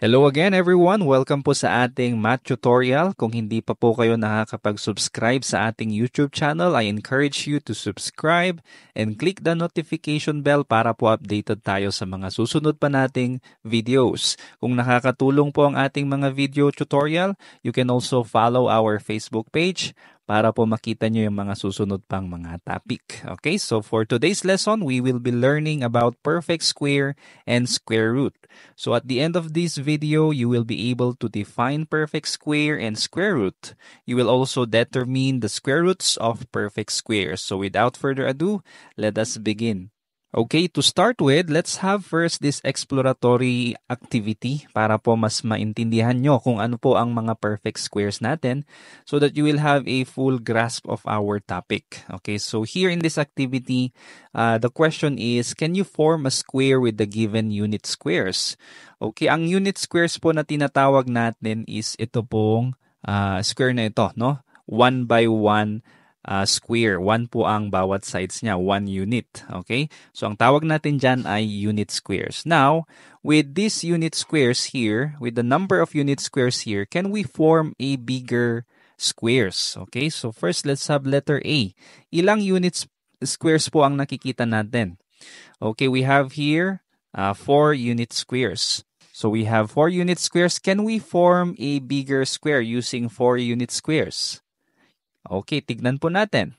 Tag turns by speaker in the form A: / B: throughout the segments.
A: Hello again everyone! Welcome po sa ating math tutorial. Kung hindi pa po kayo nakakapag-subscribe sa ating YouTube channel, I encourage you to subscribe and click the notification bell para po updated tayo sa mga susunod pa nating videos. Kung nakakatulong po ang ating mga video tutorial, you can also follow our Facebook page para po makita nyo yung mga susunod pang mga topic. Okay, so for today's lesson, we will be learning about perfect square and square root. So at the end of this video, you will be able to define perfect square and square root. You will also determine the square roots of perfect squares. So without further ado, let us begin. Okay, to start with, let's have first this exploratory activity para po mas maintindihan nyo kung ano po ang mga perfect squares natin so that you will have a full grasp of our topic. Okay, so here in this activity, the question is, can you form a square with the given unit squares? Okay, ang unit squares po na tinatawag natin is ito pong square na ito, no? 1 by 1 square. 1 po ang bawat sides niya, 1 unit. Okay? So, ang tawag natin dyan ay unit squares. Now, with these unit squares here, with the number of unit squares here, can we form a bigger squares? Okay? So, first, let's have letter A. Ilang unit squares po ang nakikita natin? Okay, we have here 4 unit squares. So, we have 4 unit squares. Can we form a bigger square using 4 unit squares? Okay, tignan po natin.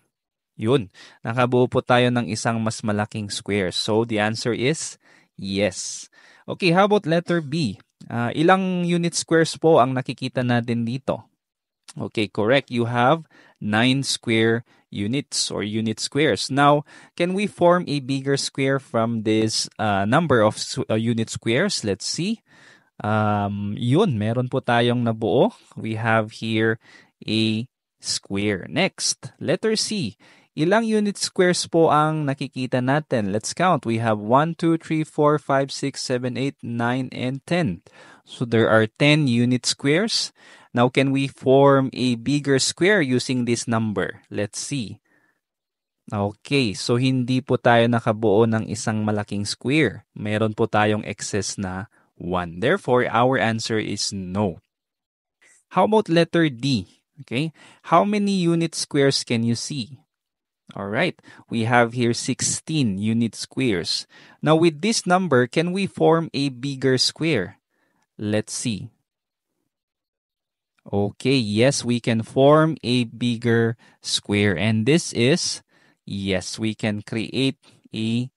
A: Yun, nakabuo po tayo ng isang mas malaking square. So, the answer is yes. Okay, how about letter B? Ilang unit squares po ang nakikita natin dito? Okay, correct. You have 9 square units or unit squares. Now, can we form a bigger square from this number of unit squares? Let's see. Yun, meron po tayong nabuo. We have here a square. Next, letter C. Ilang unit squares po ang nakikita natin? Let's count. We have 1, 2, 3, 4, 5, 6, 7, 8, 9, and 10. So there are 10 unit squares. Now, can we form a bigger square using this number? Let's see. Okay, so hindi po tayo nakabuo ng isang malaking square. Meron po tayong excess na 1. Therefore, our answer is no. How about letter D? Okay, how many unit squares can you see? All right, we have here 16 unit squares. Now with this number, can we form a bigger square? Let's see. Okay, yes, we can form a bigger square. And this is, yes, we can create we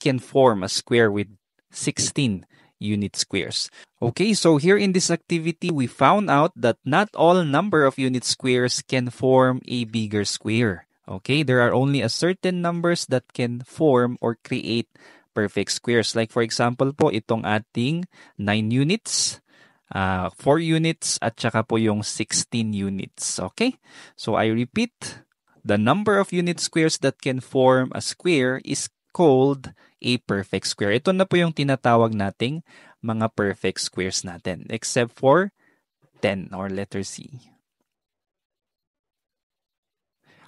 A: can form a square with 16 unit squares. Okay, so here in this activity, we found out that not all number of unit squares can form a bigger square. Okay, there are only a certain numbers that can form or create perfect squares. Like for example po, itong ating 9 units, 4 units, at saka po yung 16 units. Okay, so I repeat, the number of unit squares that can form a square is called a perfect square. Ito na po yung tinatawag nating mga perfect squares natin, except for 10 or letter C.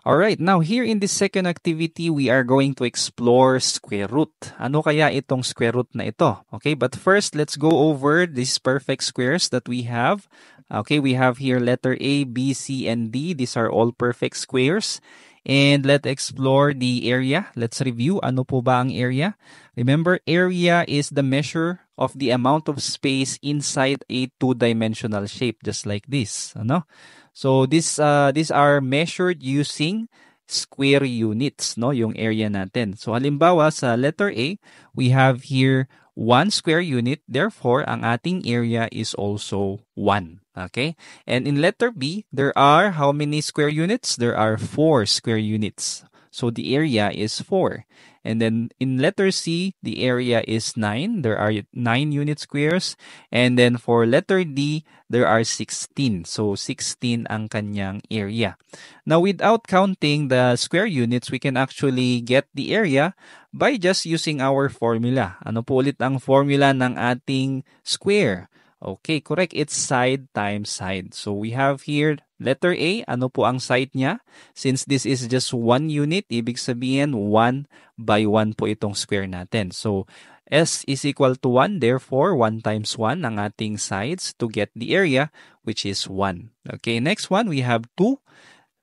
A: Alright, now here in this second activity, we are going to explore square root. Ano kaya itong square root na ito? Okay, but first, let's go over these perfect squares that we have. Okay, we have here letter A, B, C, and D. These are all perfect squares. And let's explore the area. Let's review. Ano po ba ang area? Remember, area is the measure of the amount of space inside a two-dimensional shape, just like this. Ano? So these are measured using square units, no? Yung area natin. So halimbawa sa letter A, we have here 1 square unit. Therefore, ang ating area is also 1. Okay? And in letter B, there are how many square units? There are 4 square units. So the area is 4. And then in letter C, the area is 9. There are 9 unit squares. And then for letter D, there are 16. So 16 ang kanyang area. Now without counting the square units, we can actually get the area by just using our formula. Ano po ulit ang formula ng ating square? Okay, correct. It's side times side. So we have here Letter A, ano po ang side niya? Since this is just 1 unit, ibig sabihin 1 by 1 po itong square natin. So, S is equal to 1, therefore 1 times 1 ang ating sides to get the area, which is 1. Okay, next one, we have 2.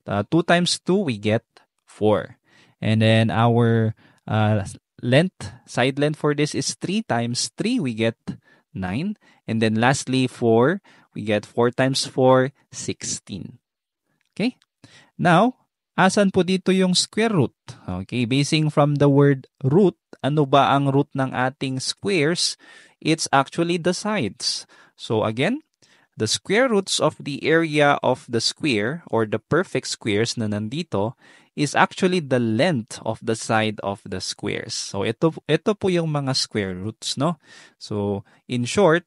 A: 2 times 2, we get 4. And then our side length for this is 3 times 3, we get 9. And then lastly, 4, we get 4 times 4, 16. Okay? Now, asan po dito yung square root? Okay, basing from the word root, ano ba ang root ng ating squares? It's actually the sides. So again, the square roots of the area of the square or the perfect squares na nandito is actually the length of the side of the squares. So ito po yung mga square roots, no? So in short,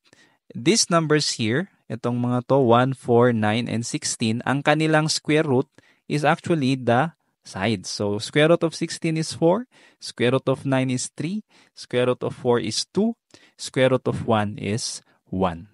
A: these numbers here, itong mga to 1, 4, 9, and 16, ang kanilang square root is actually the sides. So square root of 16 is 4, square root of 9 is 3, square root of 4 is 2, square root of 1 is 1.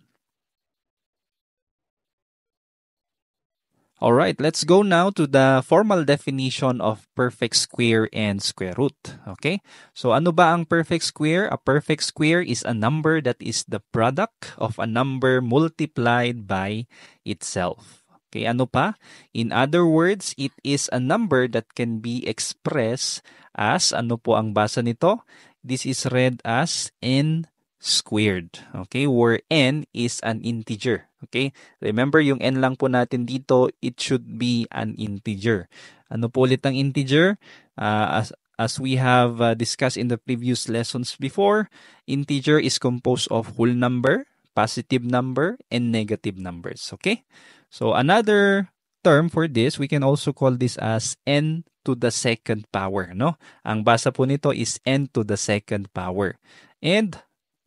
A: All right, let's go now to the formal definition of perfect square and square root. Okay? So ano ba ang perfect square? A perfect square is a number that is the product of a number multiplied by itself. Okay, ano pa? In other words, it is a number that can be expressed as, ano po ang basa nito? This is read as n squared. Okay, where n is an integer. Okay, remember yung n lang po natin dito, it should be an integer. Ano po ulit ang integer? As we have discussed in the previous lessons before, integer is composed of whole number, positive number, and negative numbers. Okay, so another term for this, we can also call this as n to the second power. No, ang basa po nito is n to the second power. And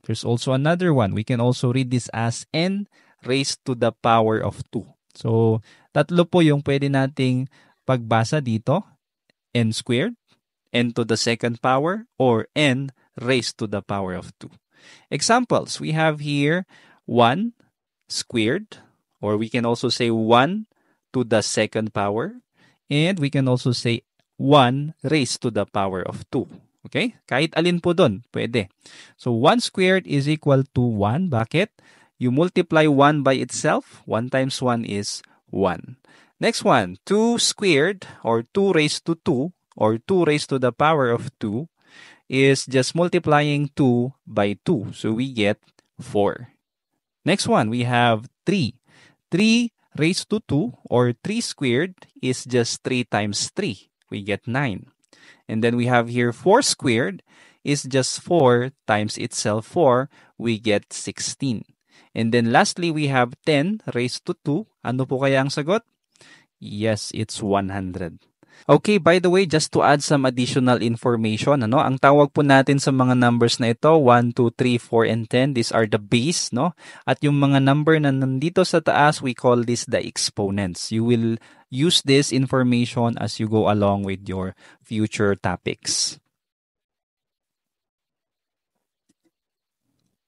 A: there's also another one. We can also read this as n raised to the power of 2. So, tatlo po yung pwede nating pagbasa dito. N squared, n to the second power, or n raised to the power of 2. Examples, we have here 1 squared, or we can also say 1 to the second power, and we can also say 1 raised to the power of 2. Okay? Kahit alin po doon, pwede. So, 1 squared is equal to 1. Bakit? You multiply 1 by itself. 1 times 1 is 1. Next one, 2 squared, or 2 raised to 2, or 2 raised to the power of 2, is just multiplying 2 by 2. So, we get 4. Next one, we have 3. 3 raised to 2, or 3 squared, is just 3 times 3. We get 9. And then we have here 4 squared is just 4 times itself 4. We get 16. And then lastly, we have 10 raised to 2. Ano po kaya ang sagot? Yes, it's 100. Okay, by the way, just to add some additional information, ang tawag po natin sa mga numbers na ito, 1, 2, 3, 4, and 10, these are the base, no? At yung mga number na nandito sa taas, we call this the exponents. You will use this information as you go along with your future topics.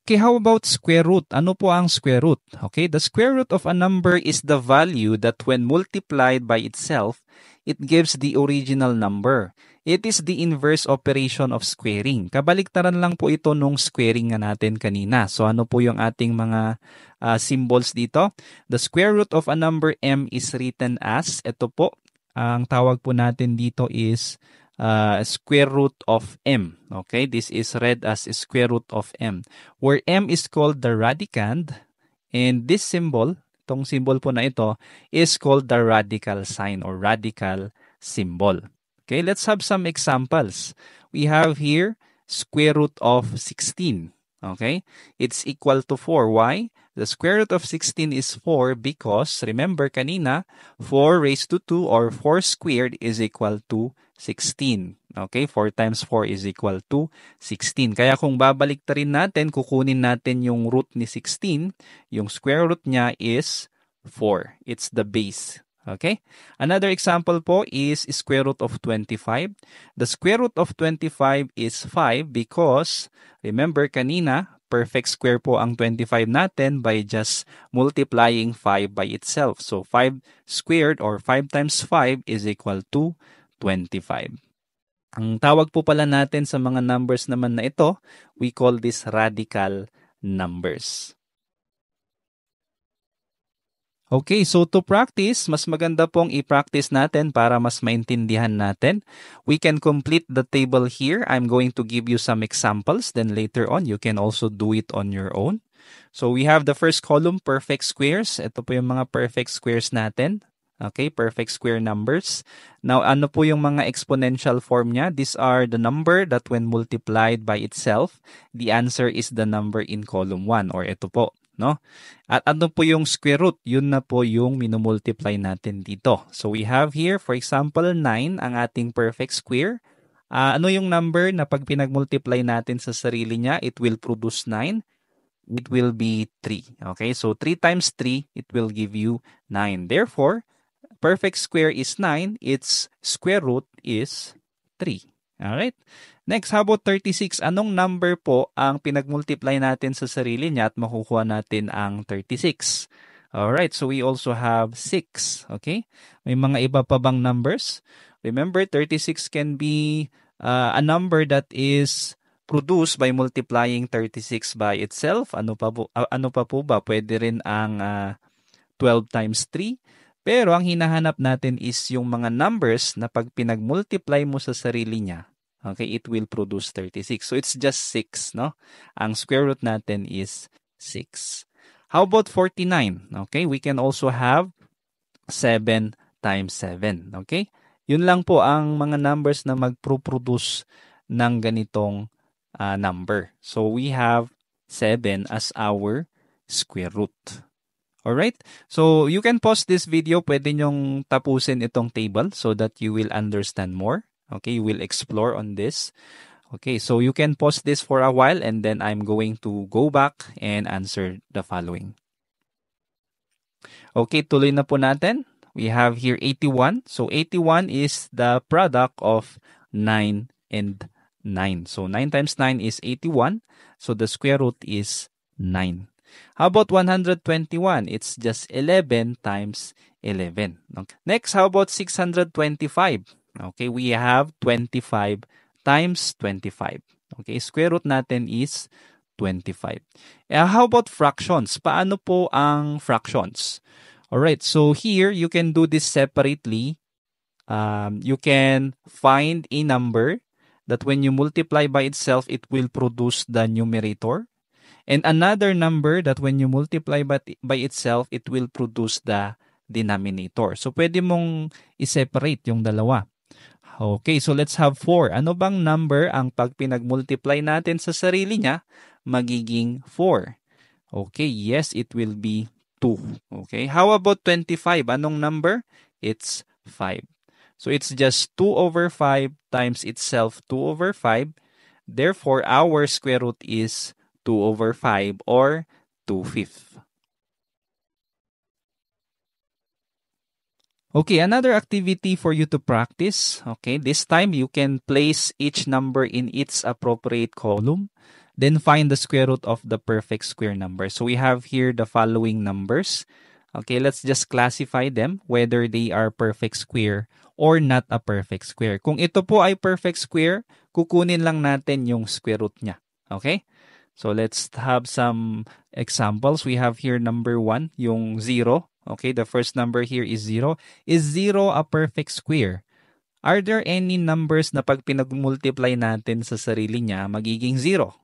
A: Okay, how about square root? Ano po ang square root? Okay, the square root of a number is the value that when multiplied by itself, it gives the original number. It is the inverse operation of squaring. Kabaliktaran lang po ito nung squaring nga natin kanina. So ano po yung ating mga symbols dito? The square root of a number m is written as, ito po, ang tawag po natin dito is square root of m. Okay, this is read as square root of m, where m is called the radicand, and this symbol, itong symbol po na ito, is called the radical sign or radical symbol. Okay, let's have some examples. We have here square root of 16. Okay, it's equal to 4. Why? The square root of 16 is 4 because, remember kanina, 4 raised to 2 or 4 squared is equal to 16. Okay, 4 times 4 is equal to 16. Kaya kung babaliktarin natin, kukunin natin yung root ni 16, yung square root niya is 4. It's the base. Okay? Another example po is square root of 25. The square root of 25 is 5 because, remember kanina, perfect square po ang 25 natin by just multiplying 5 by itself. So 5 squared or 5 times 5 is equal to 25. Ang tawag po pala natin sa mga numbers naman na ito, we call this radical numbers. Okay, so to practice, mas maganda pong i-practice natin para mas maintindihan natin. We can complete the table here. I'm going to give you some examples. Then later on, you can also do it on your own. So we have the first column, perfect squares. Ito po yung mga perfect squares natin. Okay, perfect square numbers. Now, ano po yung mga exponential form niya? These are the number that when multiplied by itself, the answer is the number in column 1 or ito po. No? At ano po yung square root? Yun na po yung minumultiply natin dito. So we have here, for example, 9 ang ating perfect square. Ano yung number na pag pinagmultiply natin sa sarili niya, it will produce 9? It will be 3. Okay, so 3 times 3, it will give you 9. Therefore, perfect square is 9. Its square root is 3. Alright? Next, how about 36? Anong number po ang pinagmultiply natin sa sarili niya at makukuha natin ang 36? Alright, so we also have 6. Okay? May mga iba pa bang numbers? Remember, 36 can be a number that is produced by multiplying 36 by itself. Ano pa po ba? Pwede rin ang 12 times 3. Pero ang hinahanap natin is yung mga numbers na pag pinagmultiply mo sa sarili niya, okay, it will produce 36. So it's just 6, no? Ang square root natin is 6. How about 49? Okay, we can also have 7 times 7. Okay? Yun lang po ang mga numbers na magproproduce ng ganitong number. So we have 7 as our square root. Alright? So, you can pause this video. Pwede nyong tapusin itong table so that you will understand more. Okay? You will explore on this. Okay, so you can pause this for a while and then I'm going to go back and answer the following. Okay, tuloy na po natin. We have here 81. So, 81 is the product of 9 and 9. So, 9 times 9 is 81. So, the square root is 9. How about 121? It's just 11 times 11. Okay. Next, how about 625? Okay, we have 25 times 25. Okay, square root natin is 25. How about fractions? Paano po ang fractions? Alright, so here you can do this separately. You can find a number that when you multiply by itself, it will produce the numerator. And another number that when you multiply by itself, it will produce the denominator. So, pwede mong i-separate yung dalawa. Okay, so let's have 4. Ano bang number ang pag pinag-multiply natin sa sarili niya, magiging 4? Okay, yes, it will be 2. Okay, how about 25? Anong number? It's 5. So, it's just 2 over 5 times itself 2 over 5. Therefore, our square root is 2 over 5 or 2/5. Okay, another activity for you to practice. Okay, this time you can place each number in its appropriate column. Then find the square root of the perfect square number. So we have here the following numbers. Okay, let's just classify them whether they are perfect square or not a perfect square. Kung ito po ay perfect square, kukunin lang natin yung square root niya. Okay? So let's have some examples. We have here number 1, yung 0. Okay, the first number here is 0. Is 0 a perfect square? Are there any numbers na pag pinag-multiply natin sa sarili niya, magiging 0?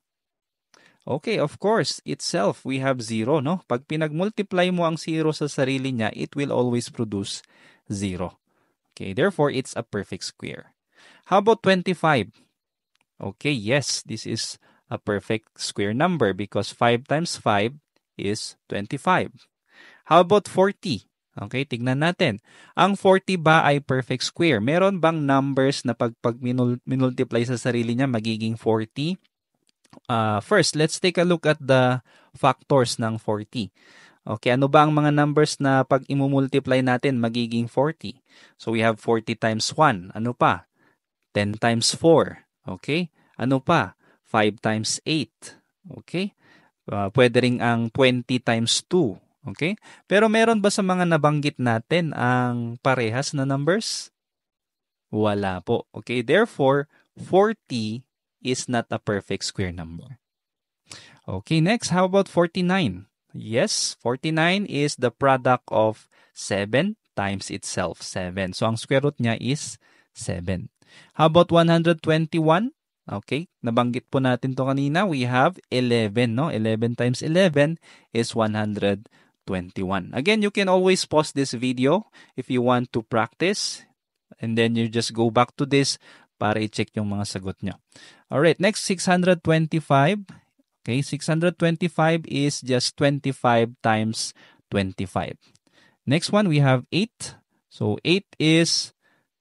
A: Okay, of course, itself, we have 0, no? Pag pinag-multiply mo ang 0 sa sarili niya, it will always produce 0. Okay, therefore, it's a perfect square. How about 25? Okay, yes, this is a perfect square number because 5 times 5 is 25. How about 40? Okay, tignan natin. Ang 40 ba ay perfect square? Meron bang numbers na pag minultiply sa sarili niya magiging 40? First, let's take a look at the factors ng 40. Okay, ano ba ang mga numbers na pag imumultiply natin magiging 40? So we have 40 times 1. Ano pa? 10 times 4. Okay? Ano pa? 5 times 8. Okay? Pwede rin ang 20 times 2. Okay? Pero meron ba sa mga nabanggit natin ang parehas na numbers? Wala po. Okay? Therefore, 40 is not a perfect square number. Okay, next, how about 49? Yes, 49 is the product of 7 times itself, 7. So, ang square root niya is 7. How about 121? Okay, nabanggit po natin to kanina. We have 11, no? 11 times 11 is 121. Again, you can always pause this video if you want to practice. And then you just go back to this para i-check yung mga sagot nyo. Alright, next, 625. Okay, 625 is just 25 times 25. Next one, we have 8. So, 8 is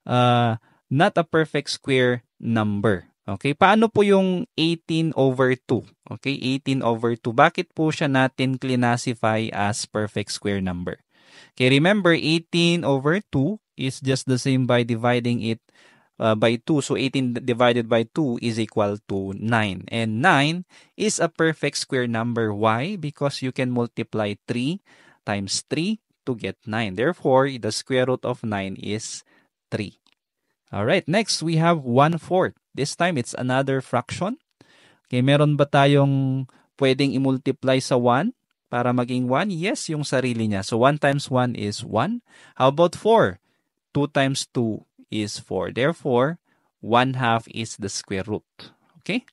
A: not a perfect square number. Okay, paano po yung 18 over 2? Okay, 18 over 2. Bakit po siya natin classify as perfect square number? Okay, remember, 18 over 2 is just the same by dividing it by 2. So, 18 divided by 2 is equal to 9. And 9 is a perfect square number. Why? Because you can multiply 3 times 3 to get 9. Therefore, the square root of 9 is 3. Alright, next we have 1/4. This time, it's another fraction. Okay, meron ba tayong pwedeng i-multiply sa 1 para maging 1? Yes, yung sarili niya. So, 1 times 1 is 1. How about 4? 2 times 2 is 4. Therefore, 1/2 is the square root. Okay?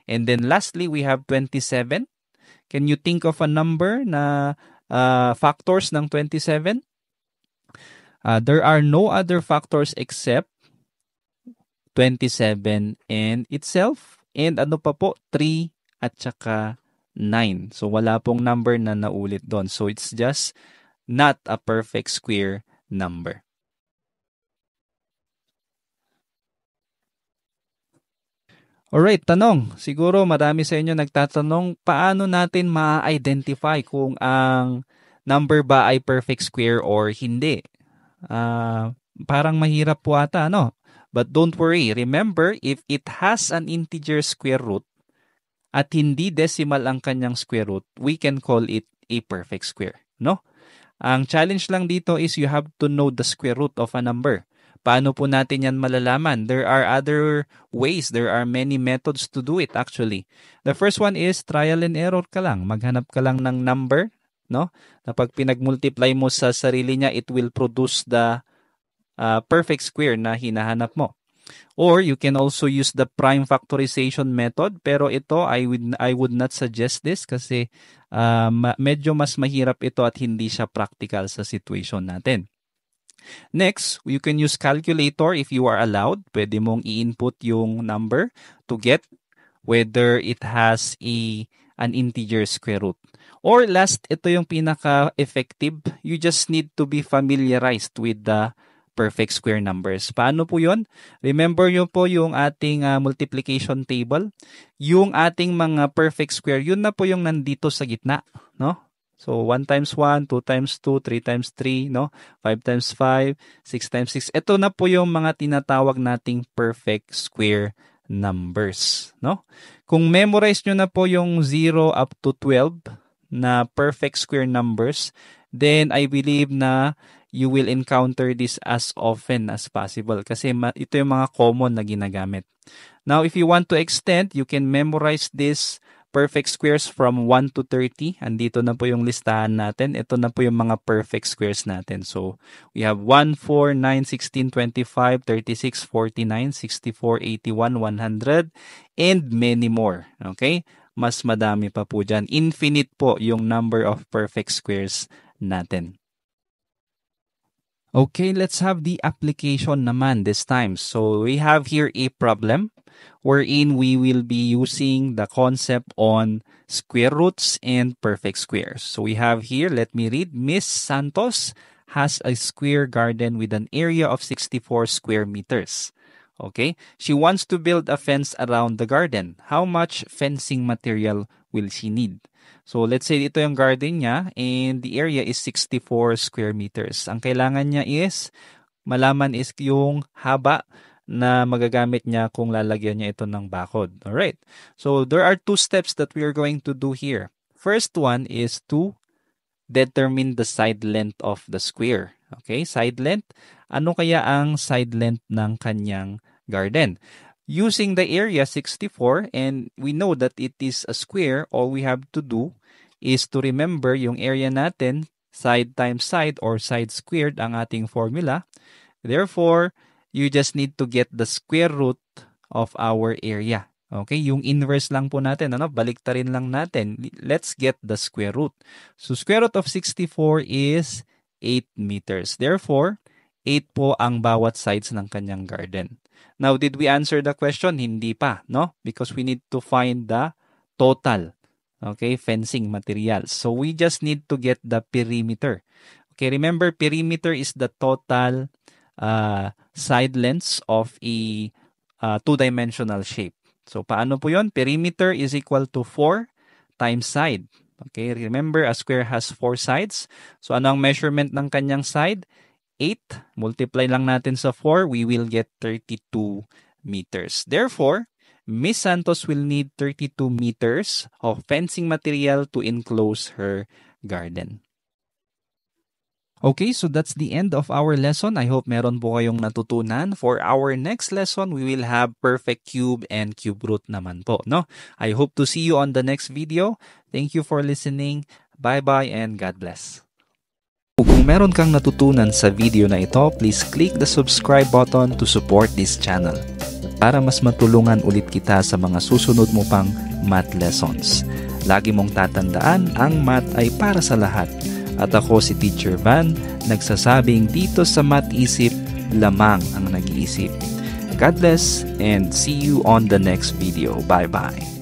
A: And then lastly, we have 27. Can you think of a number na factors ng 27? There are no other factors except 27 and itself. And ano pa po? 3 at saka 9. So, wala pong number na naulit doon. So, it's just not a perfect square number. Alright, tanong. Siguro marami sa inyo nagtatanong, paano natin ma-identify kung ang number ba ay perfect square or hindi? Parang mahirap po ata, no? But don't worry. Remember, if it has an integer square root at hindi decimal ang kanyang square root, we can call it a perfect square, no? Ang challenge lang dito is you have to know the square root of a number. Paano po natin yan malalaman? There are other ways. There are many methods to do it actually. The first one is trial and error ka lang. Maghanap ka lang ng number, no? Na pag pinag-multiply mo sa sarili niya, it will produce the perfect square na hinahanap mo. Or you can also use the prime factorization method, pero ito I would not suggest this kasi medyo mas mahirap ito at hindi siya practical sa situation natin. Next, you can use calculator if you are allowed. Pwede mong i-input yung number to get whether it has an integer square root. Or last, ito yung pinaka-effective. You just need to be familiarized with the perfect square numbers. Paano po yun? Remember nyo po yung ating multiplication table. Yung ating mga perfect square, yun na po yung nandito sa gitna, no? So, 1 times 1, 2 times 2, 3 times 3, no? 5 times 5, 6 times 6. Ito na po yung mga tinatawag nating perfect square numbers, no? Kung memorize nyo na po yung 0 up to 12 na perfect square numbers, then I believe na you will encounter this as often as possible kasi ito yung mga common na ginagamit. Now, if you want to extend, you can memorize this perfect squares from 1 to 30. Andito na po yung listahan natin. Ito na po yung mga perfect squares natin. So, we have 1, 4, 9, 16, 25, 36, 49, 64, 81, 100, and many more. Okay? Mas madami pa po dyan. Infinite po yung number of perfect squares natin. Okay, let's have the application naman this time. So we have here a problem wherein we will be using the concept on square roots and perfect squares. So we have here, let me read, Miss Santos has a square garden with an area of 64 square meters. Okay, she wants to build a fence around the garden. How much fencing material will she need? So, let's say ito yung garden niya and the area is 64 square meters. Ang kailangan niya is, malaman is yung haba na magagamit niya kung lalagyan niya ito ng bakod. Alright. So, there are two steps that we are going to do here. first one is to determine the side length of the square. Okay, side length. Ano kaya ang side length ng kanyang garden? Using the area 64, and we know that it is a square, all we have to do is to remember yung area natin, side times side or side squared ang ating formula. Therefore, you just need to get the square root of our area. Okay, yung inverse lang po natin, baliktarin lang natin. Let's get the square root. So, square root of 64 is 8 meters. Therefore, 8 po ang bawat sides ng kanyang garden. Now, did we answer the question? Hindi pa, no? Because we need to find the total, okay, fencing materials. So, we just need to get the perimeter. Okay, remember, perimeter is the total side lengths of a two-dimensional shape. So, paano po yun? Perimeter is equal to 4 times side. Okay, remember, a square has 4 sides. So, ano ang measurement ng kanyang side? 8. Multiply lang natin sa 4, we will get 32 meters. Therefore, Miss Santos will need 32 meters of fencing material to enclose her garden. Okay, so that's the end of our lesson. I hope meron po kayong natutunan. For our next lesson, we will have perfect cube and cube root naman po, no? I hope to see you on the next video. Thank you for listening. Bye-bye and God bless. Kung meron kang natutunan sa video na ito, please click the subscribe button to support this channel para mas matulungan ulit kita sa mga susunod mo pang math lessons. Lagi mong tatandaan, ang math ay para sa lahat. At ako si Teacher Van, nagsasabing dito sa Math Isip, lamang ang nag-iisip. God bless and see you on the next video. Bye-bye.